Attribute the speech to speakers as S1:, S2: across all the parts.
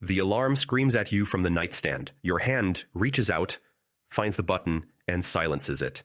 S1: The alarm screams at you from the nightstand. Your hand reaches out, finds the button, and silences it.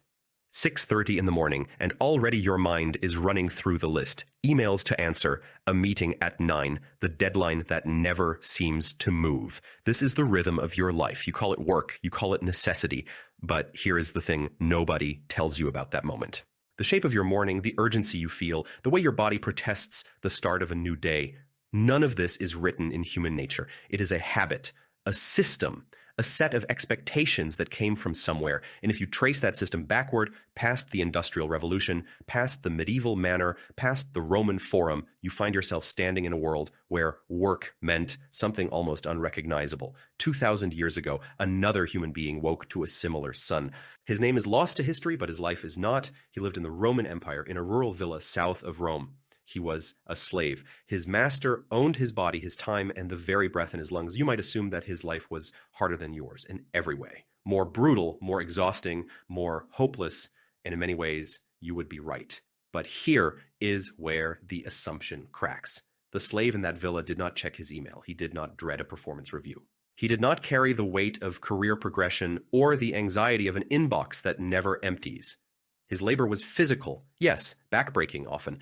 S1: 6:30 in the morning, and already your mind is running through the list. Emails to answer, a meeting at 9, the deadline that never seems to move. This is the rhythm of your life. You call it work, you call it necessity, but here is the thing nobody tells you about that moment. The shape of your morning, the urgency you feel, the way your body protests the start of a new day. None of this is written in human nature. It is a habit, a system, a set of expectations that came from somewhere. And if you trace that system backward, past the Industrial Revolution, past the medieval manor, past the Roman Forum, you find yourself standing in a world where work meant something almost unrecognizable. 2,000 years ago, another human being woke to a similar sun. His name is lost to history, but his life is not. He lived in the Roman Empire in a rural villa south of Rome. He was a slave. His master owned his body, his time, and the very breath in his lungs. You might assume that his life was harder than yours in every way. More brutal, more exhausting, more hopeless, and in many ways, you would be right. But here is where the assumption cracks. The slave in that villa did not check his email. He did not dread a performance review. He did not carry the weight of career progression or the anxiety of an inbox that never empties. His labor was physical, yes, backbreaking often,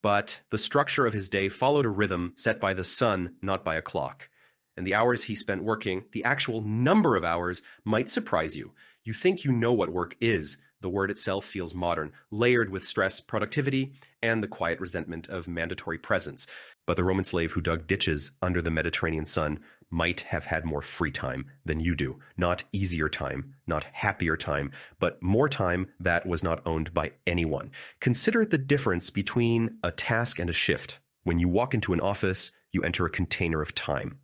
S1: but the structure of his day followed a rhythm set by the sun, not by a clock. And the hours he spent working, the actual number of hours, might surprise you. You think you know what work is. The word itself feels modern, layered with stress, productivity, and the quiet resentment of mandatory presence. But the Roman slave who dug ditches under the Mediterranean sun might have had more free time than you do. Not easier time, not happier time, but more time that was not owned by anyone. Consider the difference between a task and a shift. When you walk into an office, you enter a container of time.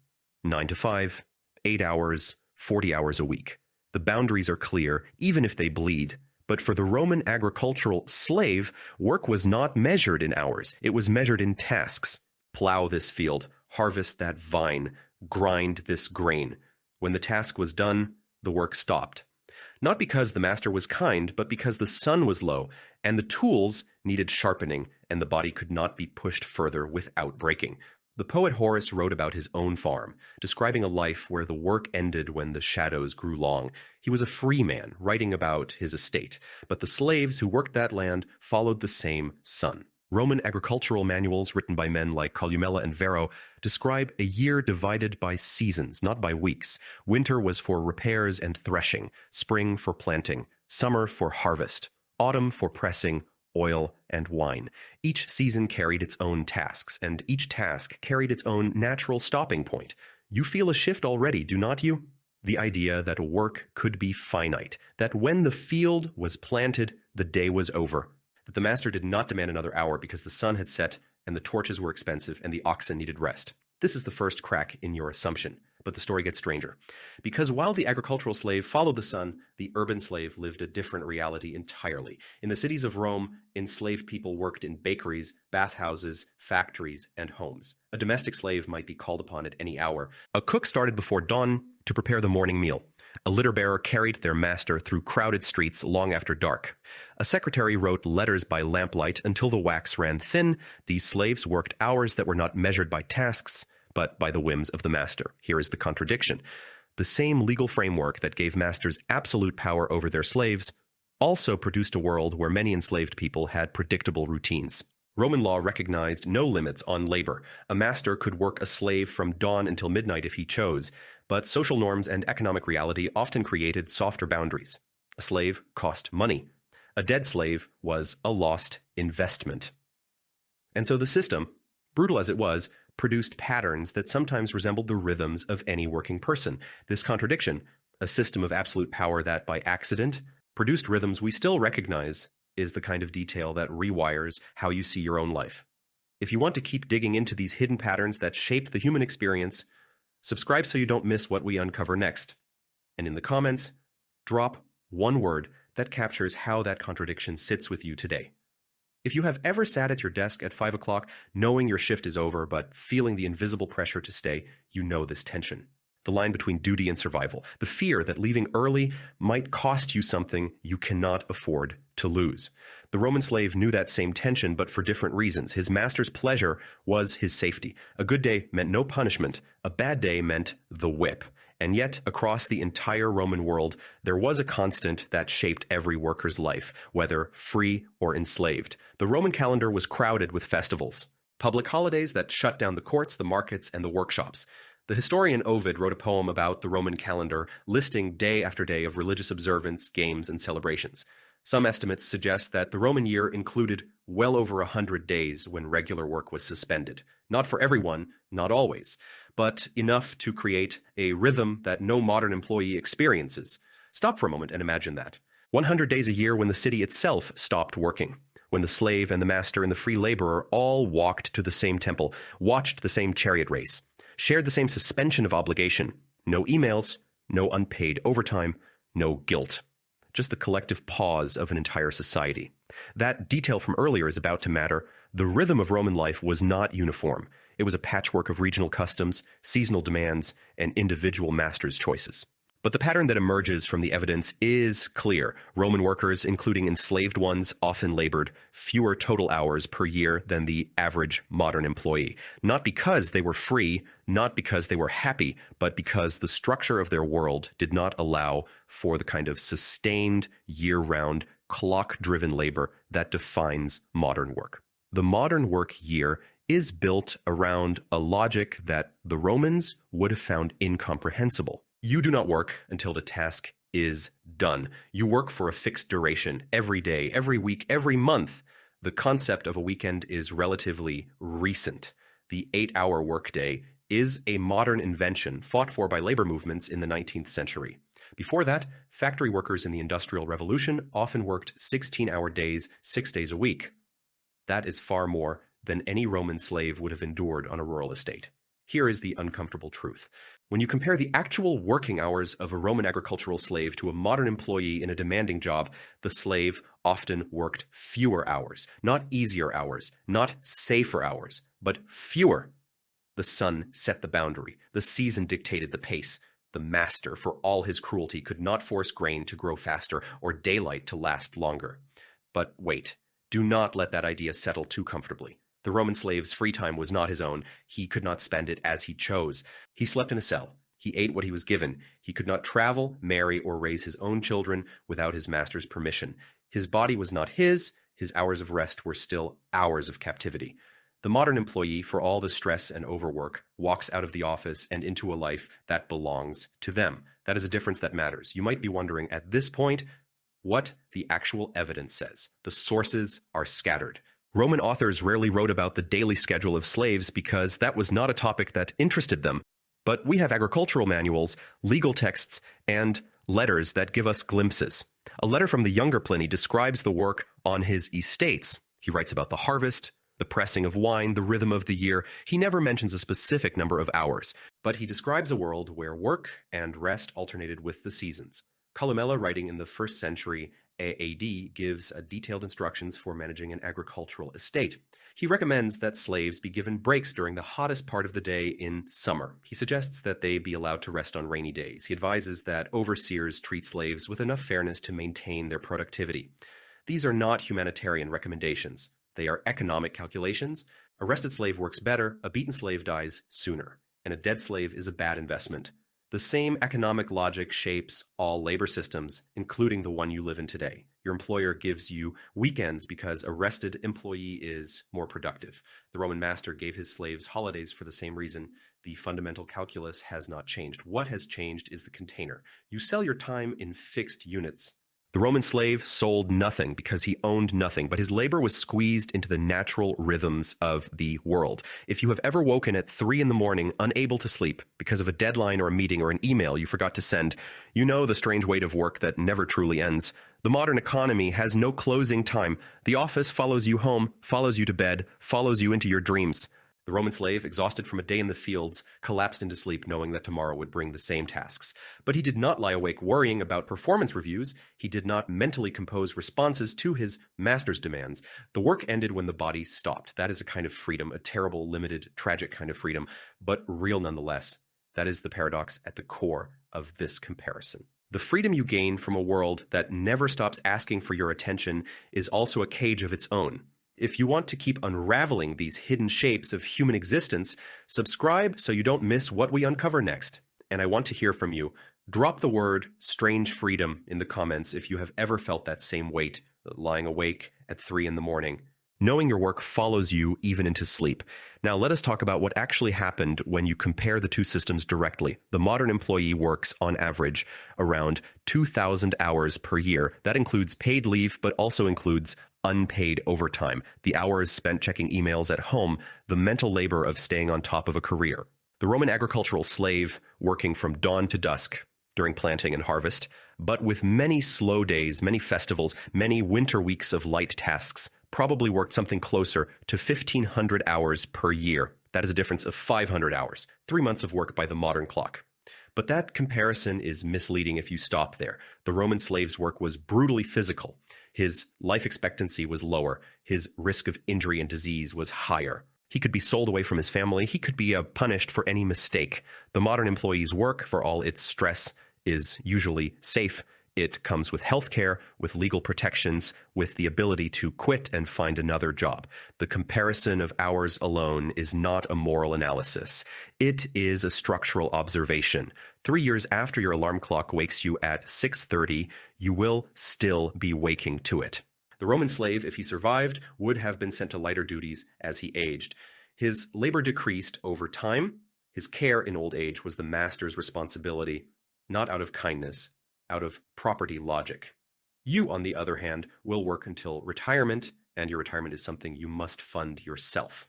S1: 9 to 5, 8 hours, 40 hours a week. The boundaries are clear, even if they bleed. But for the Roman agricultural slave, work was not measured in hours. It was measured in tasks. Plow this field, harvest that vine, grind this grain. When the task was done, the work stopped. Not because the master was kind, but because the sun was low, and the tools needed sharpening, and the body could not be pushed further without breaking. The poet Horace wrote about his own farm, describing a life where the work ended when the shadows grew long. He was a free man, writing about his estate, but the slaves who worked that land followed the same sun. Roman agricultural manuals written by men like Columella and Varro describe a year divided by seasons, not by weeks. Winter was for repairs and threshing, spring for planting, summer for harvest, autumn for pressing, oil, and wine. Each season carried its own tasks, and each task carried its own natural stopping point. You feel a shift already, do not you? The idea that work could be finite, that when the field was planted, the day was over, that the master did not demand another hour because the sun had set and the torches were expensive and the oxen needed rest. This is the first crack in your assumption. But the story gets stranger. Because while the agricultural slave followed the sun, the urban slave lived a different reality entirely. In the cities of Rome, enslaved people worked in bakeries, bathhouses, factories, and homes. A domestic slave might be called upon at any hour. A cook started before dawn to prepare the morning meal. A litter bearer carried their master through crowded streets long after dark. A secretary wrote letters by lamplight until the wax ran thin. These slaves worked hours that were not measured by tasks, but by the whims of the master. Here is the contradiction. The same legal framework that gave masters absolute power over their slaves also produced a world where many enslaved people had predictable routines. Roman law recognized no limits on labor. A master could work a slave from dawn until midnight if he chose, but social norms and economic reality often created softer boundaries. A slave cost money. A dead slave was a lost investment. And so the system, brutal as it was, produced patterns that sometimes resembled the rhythms of any working person. This contradiction, a system of absolute power that by accident produced rhythms we still recognize, is the kind of detail that rewires how you see your own life. If you want to keep digging into these hidden patterns that shape the human experience, subscribe so you don't miss what we uncover next. And in the comments, drop one word that captures how that contradiction sits with you today. If you have ever sat at your desk at 5 o'clock knowing your shift is over but feeling the invisible pressure to stay, you know this tension. The line between duty and survival. The fear that leaving early might cost you something you cannot afford to to lose. The Roman slave knew that same tension, but for different reasons. His master's pleasure was his safety. A good day meant no punishment. A bad day meant the whip. And yet, across the entire Roman world, there was a constant that shaped every worker's life, whether free or enslaved. The Roman calendar was crowded with festivals, public holidays that shut down the courts, the markets, and the workshops. The historian Ovid wrote a poem about the Roman calendar, listing day after day of religious observance, games, and celebrations. Some estimates suggest that the Roman year included well over 100 days when regular work was suspended. Not for everyone, not always, but enough to create a rhythm that no modern employee experiences. Stop for a moment and imagine that. 100 days a year when the city itself stopped working, when the slave and the master and the free laborer all walked to the same temple, watched the same chariot race, shared the same suspension of obligation. No emails, no unpaid overtime, no guilt. Just the collective pause of an entire society. That detail from earlier is about to matter. The rhythm of Roman life was not uniform. It was a patchwork of regional customs, seasonal demands, and individual masters' choices. But the pattern that emerges from the evidence is clear. Roman workers, including enslaved ones, often labored fewer total hours per year than the average modern employee. Not because they were free, not because they were happy, but because the structure of their world did not allow for the kind of sustained, year-round, clock-driven labor that defines modern work. The modern work year is built around a logic that the Romans would have found incomprehensible. You do not work until the task is done. You work for a fixed duration, every day, every week, every month. The concept of a weekend is relatively recent. The 8-hour workday is a modern invention fought for by labor movements in the 19th century. Before that, factory workers in the Industrial Revolution often worked 16-hour days, 6 days a week. That is far more than any Roman slave would have endured on a rural estate. Here is the uncomfortable truth. When you compare the actual working hours of a Roman agricultural slave to a modern employee in a demanding job, the slave often worked fewer hours. Not easier hours, not safer hours, but fewer. The sun set the boundary. The season dictated the pace. The master, for all his cruelty, could not force grain to grow faster or daylight to last longer. But wait, do not let that idea settle too comfortably. The Roman slave's free time was not his own. He could not spend it as he chose. He slept in a cell. He ate what he was given. He could not travel, marry, or raise his own children without his master's permission. His body was not his. His hours of rest were still hours of captivity. The modern employee, for all the stress and overwork, walks out of the office and into a life that belongs to them. That is a difference that matters. You might be wondering at this point what the actual evidence says. The sources are scattered. Roman authors rarely wrote about the daily schedule of slaves because that was not a topic that interested them. But we have agricultural manuals, legal texts, and letters that give us glimpses. A letter from the younger Pliny describes the work on his estates. He writes about the harvest, the pressing of wine, the rhythm of the year. He never mentions a specific number of hours, but he describes a world where work and rest alternated with the seasons. Columella, writing in the 1st century AD, gives detailed instructions for managing an agricultural estate. He recommends that slaves be given breaks during the hottest part of the day in summer. He suggests that they be allowed to rest on rainy days. He advises that overseers treat slaves with enough fairness to maintain their productivity. These are not humanitarian recommendations. They are economic calculations. A rested slave works better, a beaten slave dies sooner, and a dead slave is a bad investment. The same economic logic shapes all labor systems, including the one you live in today. Your employer gives you weekends because a rested employee is more productive. The Roman master gave his slaves holidays for the same reason. The fundamental calculus has not changed. What has changed is the container. You sell your time in fixed units. The Roman slave sold nothing because he owned nothing, but his labor was squeezed into the natural rhythms of the world. If you have ever woken at 3 a.m, unable to sleep because of a deadline or a meeting or an email you forgot to send, you know the strange weight of work that never truly ends. The modern economy has no closing time. The office follows you home, follows you to bed, follows you into your dreams. The Roman slave, exhausted from a day in the fields, collapsed into sleep knowing that tomorrow would bring the same tasks. But he did not lie awake worrying about performance reviews. He did not mentally compose responses to his master's demands. The work ended when the body stopped. That is a kind of freedom, a terrible, limited, tragic kind of freedom, but real nonetheless. That is the paradox at the core of this comparison. The freedom you gain from a world that never stops asking for your attention is also a cage of its own. If you want to keep unraveling these hidden shapes of human existence, subscribe so you don't miss what we uncover next. And I want to hear from you. Drop the word strange freedom in the comments if you have ever felt that same weight, lying awake at 3 in the morning. Knowing your work follows you even into sleep. Now let us talk about what actually happened when you compare the two systems directly. The modern employee works, on average, around 2,000 hours per year. That includes paid leave, but also includes unpaid overtime, the hours spent checking emails at home, the mental labor of staying on top of a career. The Roman agricultural slave working from dawn to dusk during planting and harvest, but with many slow days, many festivals, many winter weeks of light tasks, probably worked something closer to 1,500 hours per year. That is a difference of 500 hours, 3 months of work by the modern clock. But that comparison is misleading if you stop there. The Roman slave's work was brutally physical. His life expectancy was lower. His risk of injury and disease was higher. He could be sold away from his family. He could be punished for any mistake. The modern employee's work, for all its stress, is usually safe. It comes with health care, with legal protections, with the ability to quit and find another job. The comparison of hours alone is not a moral analysis. It is a structural observation. 3 years after your alarm clock wakes you at 6:30, you will still be waking to it. The Roman slave, if he survived, would have been sent to lighter duties as he aged. His labor decreased over time. His care in old age was the master's responsibility, not out of kindness, out of property logic. You, on the other hand, will work until retirement, and your retirement is something you must fund yourself.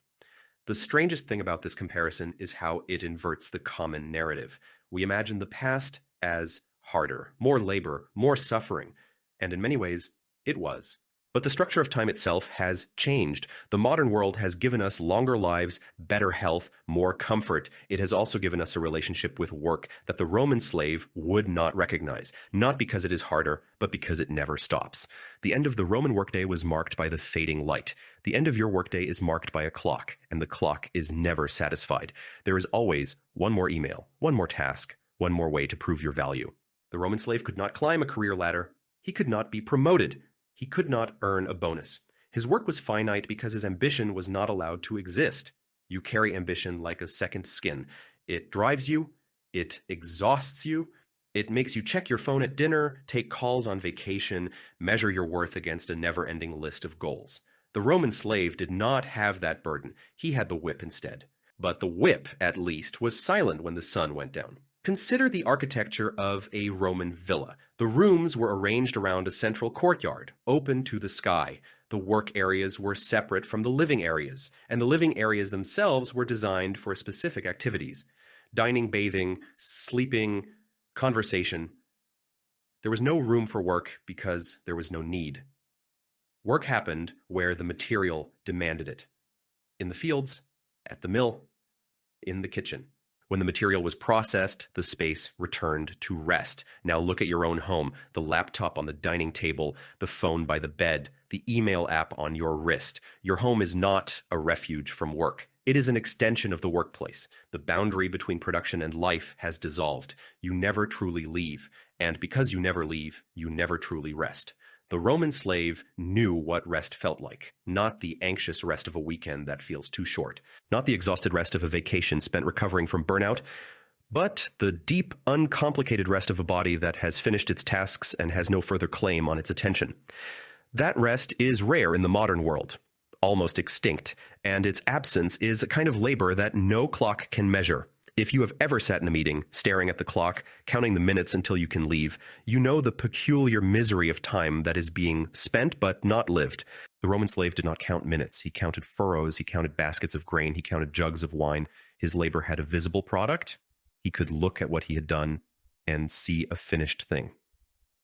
S1: The strangest thing about this comparison is how it inverts the common narrative. We imagine the past as harder, more labor, more suffering, and in many ways, it was. But the structure of time itself has changed. The modern world has given us longer lives, better health, more comfort. It has also given us a relationship with work that the Roman slave would not recognize, not because it is harder, but because it never stops. The end of the Roman workday was marked by the fading light. The end of your workday is marked by a clock, and the clock is never satisfied. There is always one more email, one more task, one more way to prove your value. The Roman slave could not climb a career ladder. He could not be promoted. He could not earn a bonus. His work was finite because his ambition was not allowed to exist. You carry ambition like a second skin. It drives you, it exhausts you, it makes you check your phone at dinner, take calls on vacation, measure your worth against a never-ending list of goals. The Roman slave did not have that burden. He had the whip instead. But the whip, at least, was silent when the sun went down. Consider the architecture of a Roman villa. The rooms were arranged around a central courtyard, open to the sky. The work areas were separate from the living areas, and the living areas themselves were designed for specific activities. Dining, bathing, sleeping, conversation. There was no room for work because there was no need. Work happened where the material demanded it. In the fields, at the mill, in the kitchen. When the material was processed, the space returned to rest. Now look at your own home, the laptop on the dining table, the phone by the bed, the email app on your wrist. Your home is not a refuge from work. It is an extension of the workplace. The boundary between production and life has dissolved. You never truly leave. And because you never leave, you never truly rest. The Roman slave knew what rest felt like, not the anxious rest of a weekend that feels too short, not the exhausted rest of a vacation spent recovering from burnout, but the deep, uncomplicated rest of a body that has finished its tasks and has no further claim on its attention. That rest is rare in the modern world, almost extinct, and its absence is a kind of labor that no clock can measure. If you have ever sat in a meeting, staring at the clock, counting the minutes until you can leave, you know the peculiar misery of time that is being spent but not lived. The Roman slave did not count minutes. He counted furrows, he counted baskets of grain, he counted jugs of wine. His labor had a visible product. He could look at what he had done and see a finished thing.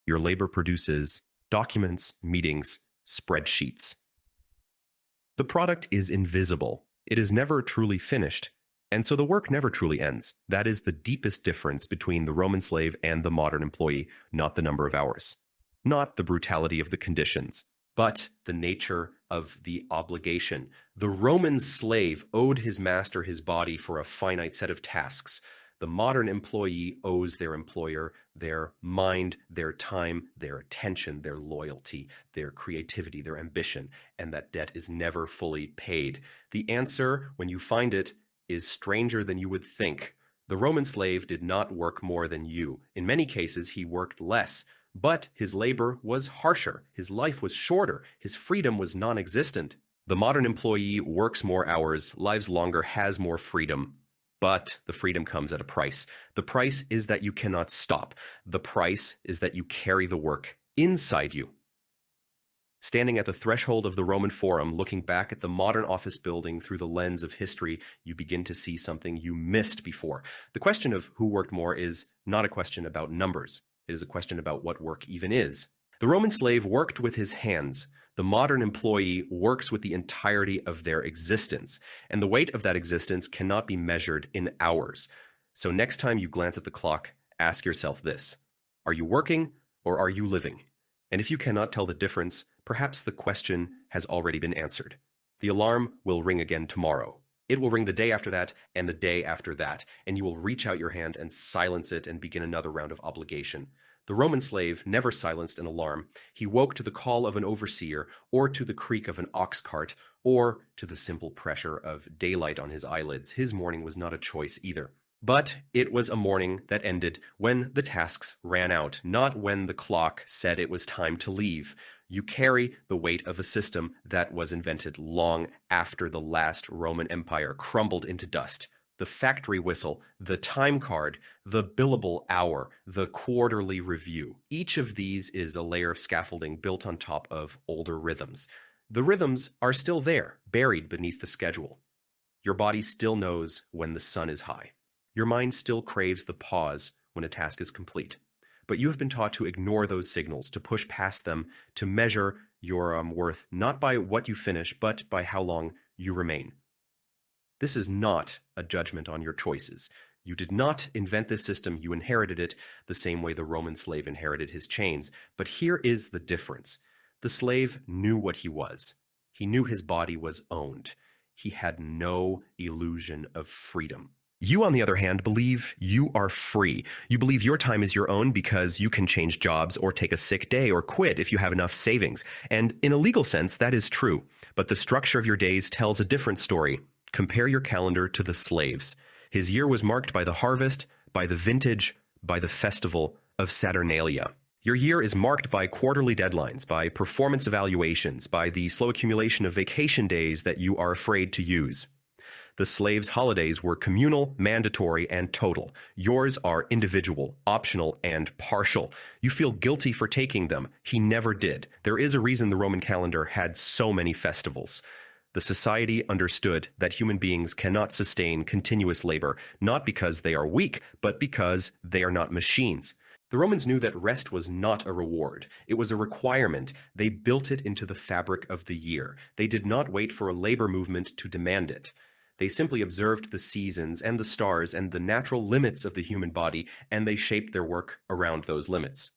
S1: Your labor produces documents, meetings, spreadsheets. The product is invisible. It is never truly finished. And so the work never truly ends. That is the deepest difference between the Roman slave and the modern employee, not the number of hours, not the brutality of the conditions, but the nature of the obligation. The Roman slave owed his master his body for a finite set of tasks. The modern employee owes their employer their mind, their time, their attention, their loyalty, their creativity, their ambition, and that debt is never fully paid. The answer, when you find it, is stranger than you would think. The Roman slave did not work more than you. In many cases, he worked less, but his labor was harsher, his life was shorter, his freedom was non-existent. The modern employee works more hours, lives longer, has more freedom. But the freedom comes at a price. The price is that you cannot stop. The price is that you carry the work inside you. Standing at the threshold of the Roman Forum, looking back at the modern office building through the lens of history, you begin to see something you missed before. The question of who worked more is not a question about numbers. It is a question about what work even is. The Roman slave worked with his hands. The modern employee works with the entirety of their existence, and the weight of that existence cannot be measured in hours. So next time you glance at the clock, ask yourself this: are you working or are you living? And if you cannot tell the difference, perhaps the question has already been answered. The alarm will ring again tomorrow. It will ring the day after that and the day after that, and you will reach out your hand and silence it and begin another round of obligation. The Roman slave never silenced an alarm. He woke to the call of an overseer, or to the creak of an ox cart, or to the simple pressure of daylight on his eyelids. His morning was not a choice either. But it was a morning that ended when the tasks ran out, not when the clock said it was time to leave. You carry the weight of a system that was invented long after the last Roman Empire crumbled into dust. The factory whistle, the time card, the billable hour, the quarterly review. Each of these is a layer of scaffolding built on top of older rhythms. The rhythms are still there, buried beneath the schedule. Your body still knows when the sun is high. Your mind still craves the pause when a task is complete. But you have been taught to ignore those signals, to push past them, to measure your worth not by what you finish, but by how long you remain. This is not a judgment on your choices. You did not invent this system, you inherited it the same way the Roman slave inherited his chains. But here is the difference. The slave knew what he was. He knew his body was owned. He had no illusion of freedom. You, on the other hand, believe you are free. You believe your time is your own because you can change jobs or take a sick day or quit if you have enough savings. And in a legal sense, that is true. But the structure of your days tells a different story. Compare your calendar to the slave's. His year was marked by the harvest, by the vintage, by the festival of Saturnalia. Your year is marked by quarterly deadlines, by performance evaluations, by the slow accumulation of vacation days that you are afraid to use. The slave's holidays were communal, mandatory, and total. Yours are individual, optional, and partial. You feel guilty for taking them. He never did. There is a reason the Roman calendar had so many festivals. The society understood that human beings cannot sustain continuous labor, not because they are weak, but because they are not machines. The Romans knew that rest was not a reward. It was a requirement. They built it into the fabric of the year. They did not wait for a labor movement to demand it. They simply observed the seasons and the stars and the natural limits of the human body, and they shaped their work around those limits.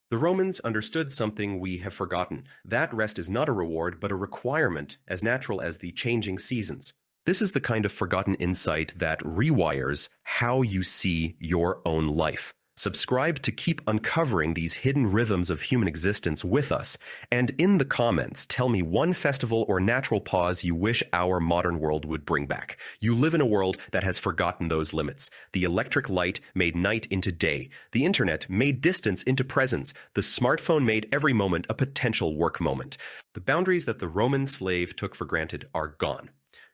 S1: The Romans understood something we have forgotten. That rest is not a reward, but a requirement, as natural as the changing seasons. This is the kind of forgotten insight that rewires how you see your own life. Subscribe to keep uncovering these hidden rhythms of human existence with us, and in the comments, tell me one festival or natural pause you wish our modern world would bring back. You live in a world that has forgotten those limits. The electric light made night into day. The internet made distance into presence. The smartphone made every moment a potential work moment. The boundaries that the Roman slave took for granted are gone.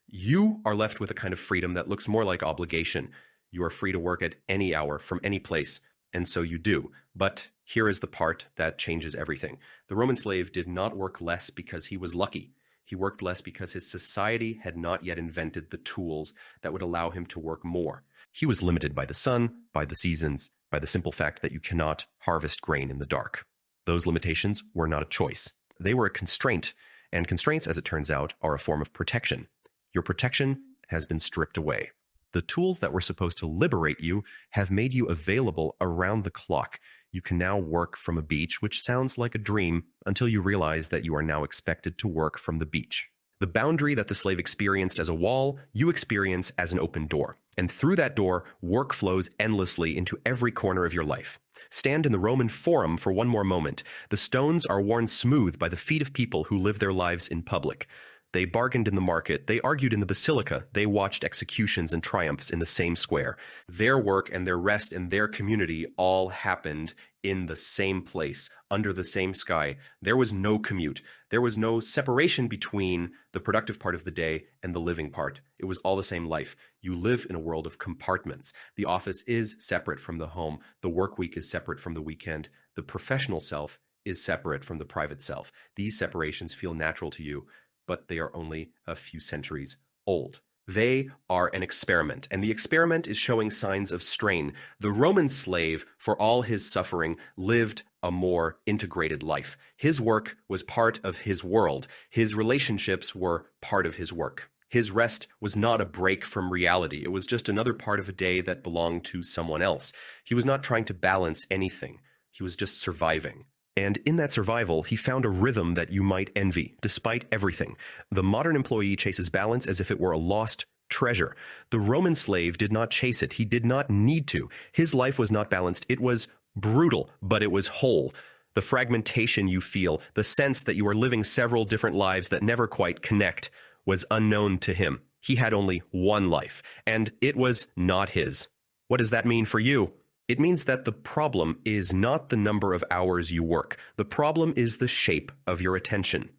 S1: You are left with a kind of freedom that looks more like obligation. You are free to work at any hour, from any place. And so you do. But here is the part that changes everything. The Roman slave did not work less because he was lucky. He worked less because his society had not yet invented the tools that would allow him to work more. He was limited by the sun, by the seasons, by the simple fact that you cannot harvest grain in the dark. Those limitations were not a choice. They were a constraint, and constraints, as it turns out, are a form of protection. Your protection has been stripped away. The tools that were supposed to liberate you have made you available around the clock. You can now work from a beach, which sounds like a dream until you realize that you are now expected to work from the beach. The boundary that the slave experienced as a wall, you experience as an open door. And through that door, work flows endlessly into every corner of your life. Stand in the Roman Forum for one more moment. The stones are worn smooth by the feet of people who live their lives in public. They bargained in the market, they argued in the basilica, they watched executions and triumphs in the same square. Their work and their rest and their community all happened in the same place, under the same sky. There was no commute. There was no separation between the productive part of the day and the living part. It was all the same life. You live in a world of compartments. The office is separate from the home. The work week is separate from the weekend. The professional self is separate from the private self. These separations feel natural to you, but they are only a few centuries old. They are an experiment, and the experiment is showing signs of strain. The Roman slave, for all his suffering, lived a more integrated life. His work was part of his world. His relationships were part of his work. His rest was not a break from reality. It was just another part of a day that belonged to someone else. He was not trying to balance anything. He was just surviving. And in that survival, he found a rhythm that you might envy, despite everything. The modern employee chases balance as if it were a lost treasure. The Roman slave did not chase it. He did not need to. His life was not balanced. It was brutal, but it was whole. The fragmentation you feel, the sense that you are living several different lives that never quite connect, was unknown to him. He had only one life, and it was not his. What does that mean for you? It means that the problem is not the number of hours you work. The problem is the shape of your attention.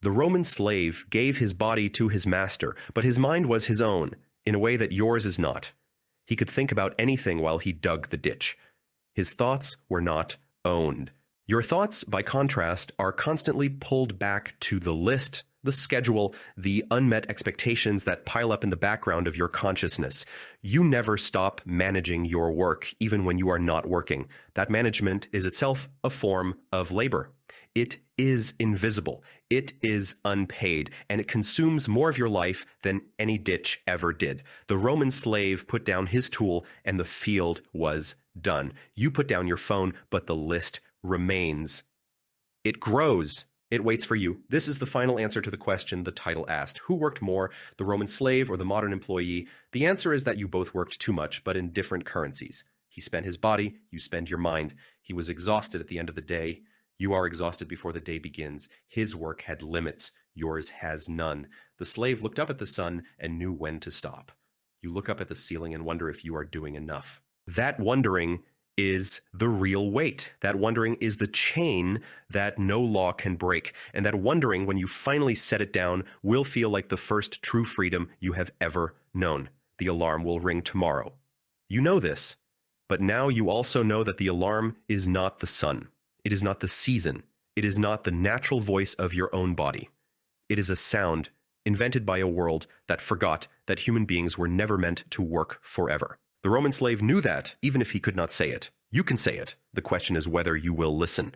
S1: The Roman slave gave his body to his master, but his mind was his own, in a way that yours is not. He could think about anything while he dug the ditch. His thoughts were not owned. Your thoughts, by contrast, are constantly pulled back to the list, the schedule, the unmet expectations that pile up in the background of your consciousness. You never stop managing your work, even when you are not working. That management is itself a form of labor. It is invisible. It is unpaid, and it consumes more of your life than any ditch ever did. The Roman slave put down his tool, and the field was done. You put down your phone, but the list remains. It grows. It waits for you. This is the final answer to the question the title asked. Who worked more, the Roman slave or the modern employee? The answer is that you both worked too much, but in different currencies. He spent his body, you spend your mind. He was exhausted at the end of the day. You are exhausted before the day begins. His work had limits. Yours has none. The slave looked up at the sun and knew when to stop. You look up at the ceiling and wonder if you are doing enough. That wondering is the real weight. That wondering is the chain that no law can break. And that wondering, when you finally set it down, will feel like the first true freedom you have ever known. The alarm will ring tomorrow. You know this, but now you also know that the alarm is not the sun. It is not the season. It is not the natural voice of your own body. It is a sound invented by a world that forgot that human beings were never meant to work forever. The Roman slave knew that, even if he could not say it. You can say it. The question is whether you will listen.